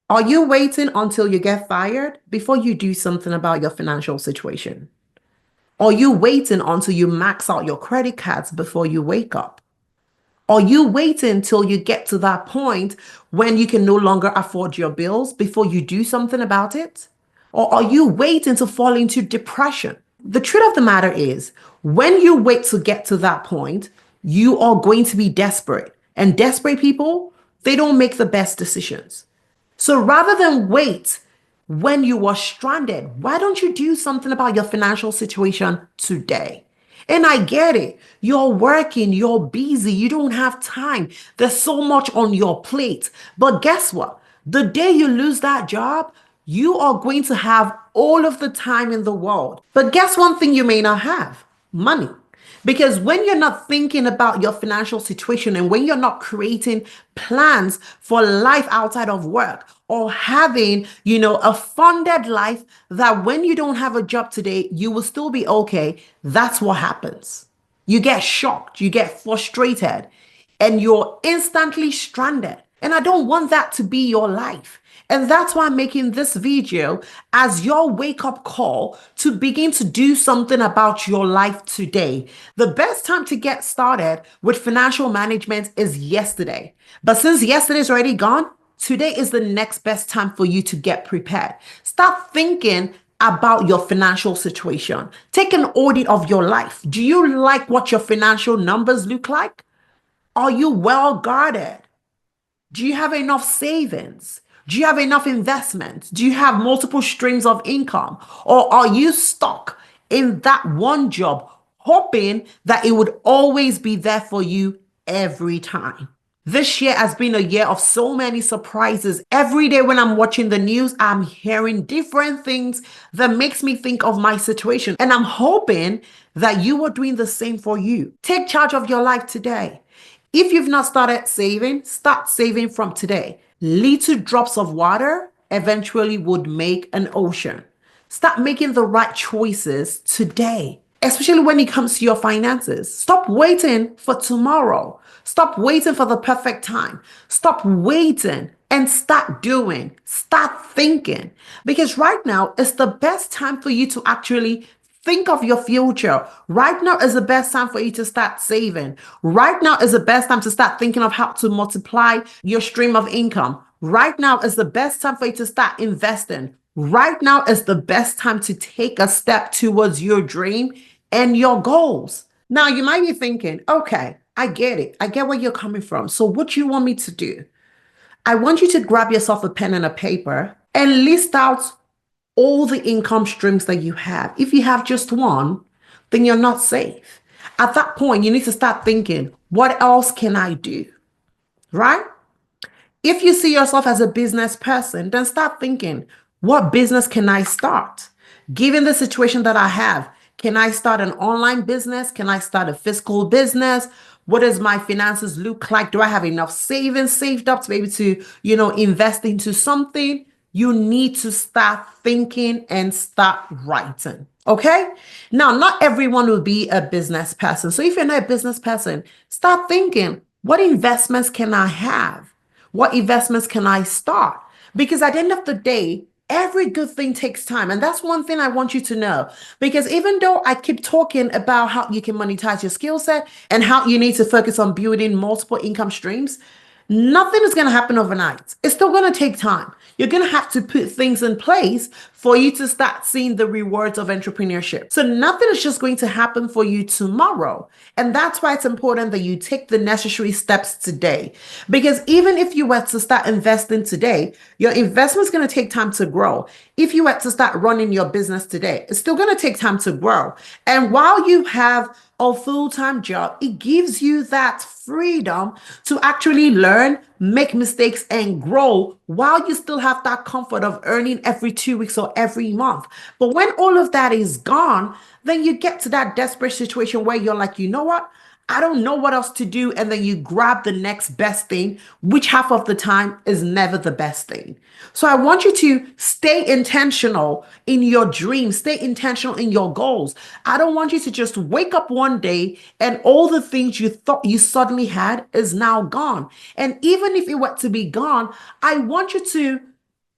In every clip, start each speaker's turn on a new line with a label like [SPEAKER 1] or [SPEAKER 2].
[SPEAKER 1] Are you waiting until you get fired before you do something about your financial situation? Are you waiting until you max out your credit cards before you wake up? Are you waiting till you get to that point when you can no longer afford your bills before you do something about it? Or are you waiting to fall into depression? The truth of the matter is, when you wait to get to that point, you are going to be desperate. And desperate people, they don't make the best decisions. So rather than wait when you are stranded, why don't you do something about your financial situation today? And I get it. You're working, you're busy, you don't have time. There's so much on your plate. But guess what? The day you lose that job, you are going to have all of the time in the world. But guess one thing you may not have? Money. Because when you're not thinking about your financial situation and when you're not creating plans for life outside of work or having, a funded life that when you don't have a job today, you will still be okay, that's what happens. You get shocked, you get frustrated, and you're instantly stranded. And I don't want that to be your life. And that's why I'm making this video as your wake up call to begin to do something about your life today. The best time to get started with financial management is yesterday. But since yesterday is already gone, today is the next best time for you to get prepared. Start thinking about your financial situation. Take an audit of your life. Do you like what your financial numbers look like? Are you well guarded? Do you have enough savings? Do you have enough investments? Do you have multiple streams of income? Or are you stuck in that one job, hoping that it would always be there for you every time? This year has been a year of so many surprises. Every day when I'm watching the news, I'm hearing different things that makes me think of my situation. And I'm hoping that you are doing the same for you. Take charge of your life today. If you've not started saving, start saving from today. Little drops of water eventually would make an ocean. Start making the right choices today, especially when it comes to your finances. Stop waiting for tomorrow. Stop waiting for the perfect time. Stop waiting and start doing. Start thinking. Because right now is the best time for you to actually think of your future. Right now is the best time for you to start saving. Right now is the best time to start thinking of how to multiply your stream of income. Right now is the best time for you to start investing. Right now is the best time to take a step towards your dream and your goals. Now, you might be thinking, okay, I get it. I get where you're coming from. So, what do you want me to do? I want you to grab yourself a pen and a paper and list out all the income streams that you have. If you have just one, then you're not safe. At that point, you need to start thinking, what else can I do? Right? If you see yourself as a business person, then start thinking, what business can I start? Given the situation that I have, can I start an online business? Can I start a physical business? What does my finances look like? Do I have enough savings saved up to be able to, invest into something? You need to start thinking and start writing. Okay. Now, not everyone will be a business person. So if you're not a business person, start thinking, what investments can I have? What investments can I start? Because at the end of the day, every good thing takes time. And that's one thing I want you to know. Because even though I keep talking about how you can monetize your skill set and how you need to focus on building multiple income streams, nothing is going to happen overnight. It's still going to take time. You're going to have to put things in place for you to start seeing the rewards of entrepreneurship. So nothing is just going to happen for you tomorrow. And that's why it's important that you take the necessary steps today. Because even if you were to start investing today, your investment is going to take time to grow. If you were to start running your business today, it's still going to take time to grow. And while you have a full-time job, it gives you that freedom to actually learn, make mistakes, and grow while you still have that comfort of earning every 2 weeks or every month. But when all of that is gone, then you get to that desperate situation where you're like, you know what? I don't know what else to do. And then you grab the next best thing, which half of the time is never the best thing. So I want you to stay intentional in your dreams, stay intentional in your goals. I don't want you to just wake up one day and all the things you thought you suddenly had is now gone. And even if it were to be gone, I want you to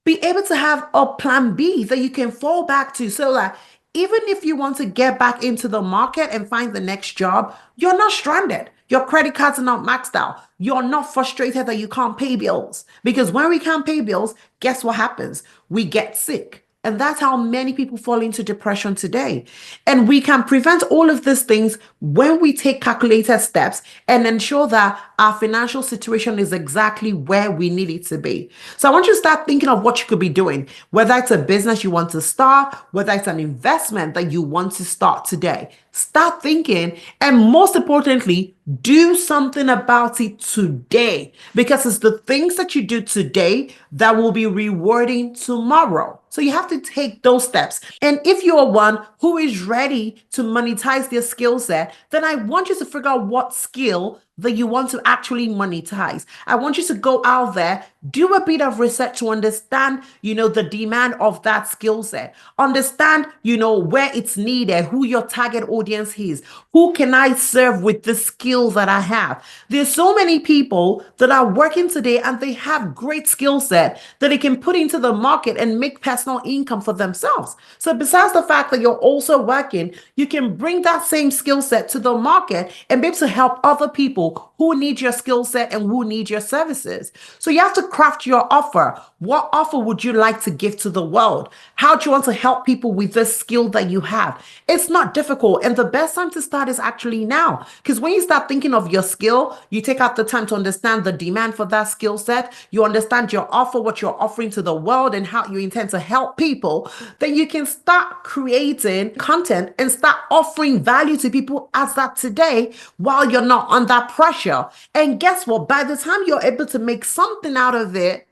[SPEAKER 1] Be able to have a plan B that you can fall back to so that even if you want to get back into the market and find the next job, you're not stranded. Your credit cards are not maxed out. You're not frustrated that you can't pay bills. Because when we can't pay bills, guess what happens? We get sick. And that's how many people fall into depression today. And we can prevent all of these things when we take calculated steps and ensure that our financial situation is exactly where we need it to be. So I want you to start thinking of what you could be doing, whether it's a business you want to start, whether it's an investment that you want to start today. Start thinking, and most importantly, do something about it today, because it's the things that you do today that will be rewarding tomorrow. So you have to take those steps. And if you are one who is ready to monetize their skill set, then I want you to figure out what skill that you want to actually monetize. I want you to go out there, do a bit of research to understand, the demand of that skill set. Understand, where it's needed, who your target audience is. Who can I serve with the skill that I have? There's so many people that are working today and they have great skill set that they can put into the market and make personal income for themselves. So besides the fact that you're also working, you can bring that same skill set to the market and be able to help other people who need your skill set and who need your services. So you have to craft your offer. What offer would you like to give to the world? How do you want to help people with this skill that you have? It's not difficult. And the best time to start is actually now. Because when you start thinking of your skill, you take out the time to understand the demand for that skill set. You understand your offer, what you're offering to the world, and how you intend to help people. Then you can start creating content and start offering value to people as that today while you're not under pressure. And guess what? By the time you're able to make something out of it,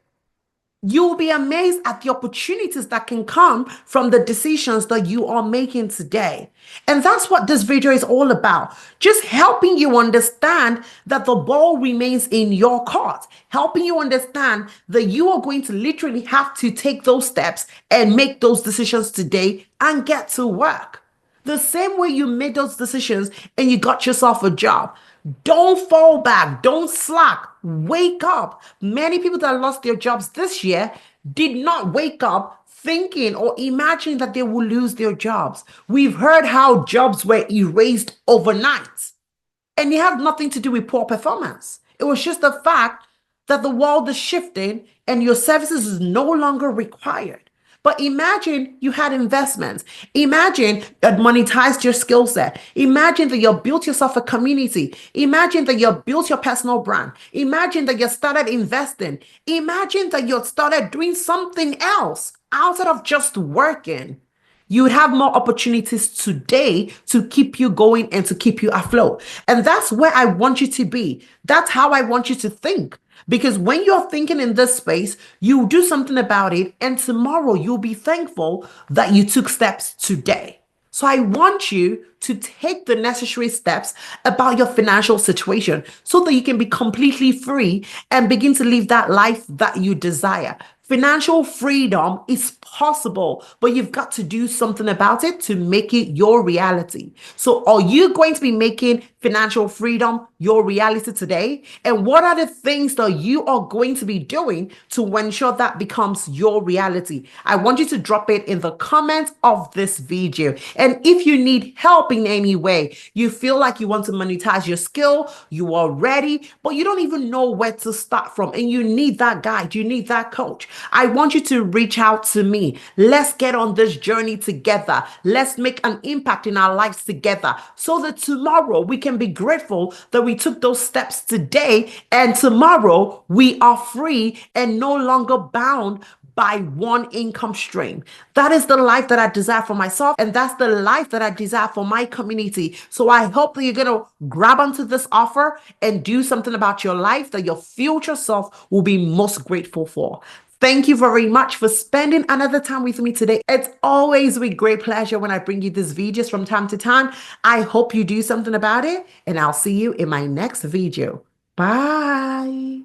[SPEAKER 1] you'll be amazed at the opportunities that can come from the decisions that you are making today. And that's what this video is all about. Just helping you understand that the ball remains in your court, helping you understand that you are going to literally have to take those steps and make those decisions today and get to work. The same way you made those decisions and you got yourself a job. Don't fall back. Don't slack. Wake up. Many people that lost their jobs this year did not wake up thinking or imagining that they will lose their jobs. We've heard how jobs were erased overnight, and it had nothing to do with poor performance. It was just the fact that the world is shifting and your services is no longer required. But imagine you had investments. Imagine you had monetized your skill set. Imagine that you built yourself a community. Imagine that you built your personal brand. Imagine that you started investing. Imagine that you started doing something else outside of just working. You would have more opportunities today to keep you going and to keep you afloat. And that's where I want you to be. That's how I want you to think. Because when you're thinking in this space, you do something about it, and tomorrow you'll be thankful that you took steps today. So I want you to take the necessary steps about your financial situation so that you can be completely free and begin to live that life that you desire. Financial freedom is possible, but you've got to do something about it to make it your reality. So are you going to be making financial freedom your reality today? And what are the things that you are going to be doing to ensure that becomes your reality? I want you to drop it in the comments of this video. And if you need help in any way, you feel like you want to monetize your skill, you are ready, but you don't even know where to start from, and you need that guide, you need that coach, I want you to reach out to me. Let's get on this journey together. Let's make an impact in our lives together so that tomorrow we can be grateful that we took those steps today, and tomorrow we are free and no longer bound by one income stream. That is the life that I desire for myself, and that's the life that I desire for my community. So I hope that you're going to grab onto this offer and do something about your life that your future self will be most grateful for. Thank you very much for spending another time with me today. It's always with great pleasure when I bring you these videos from time to time. I hope you do something about it, and I'll see you in my next video. Bye.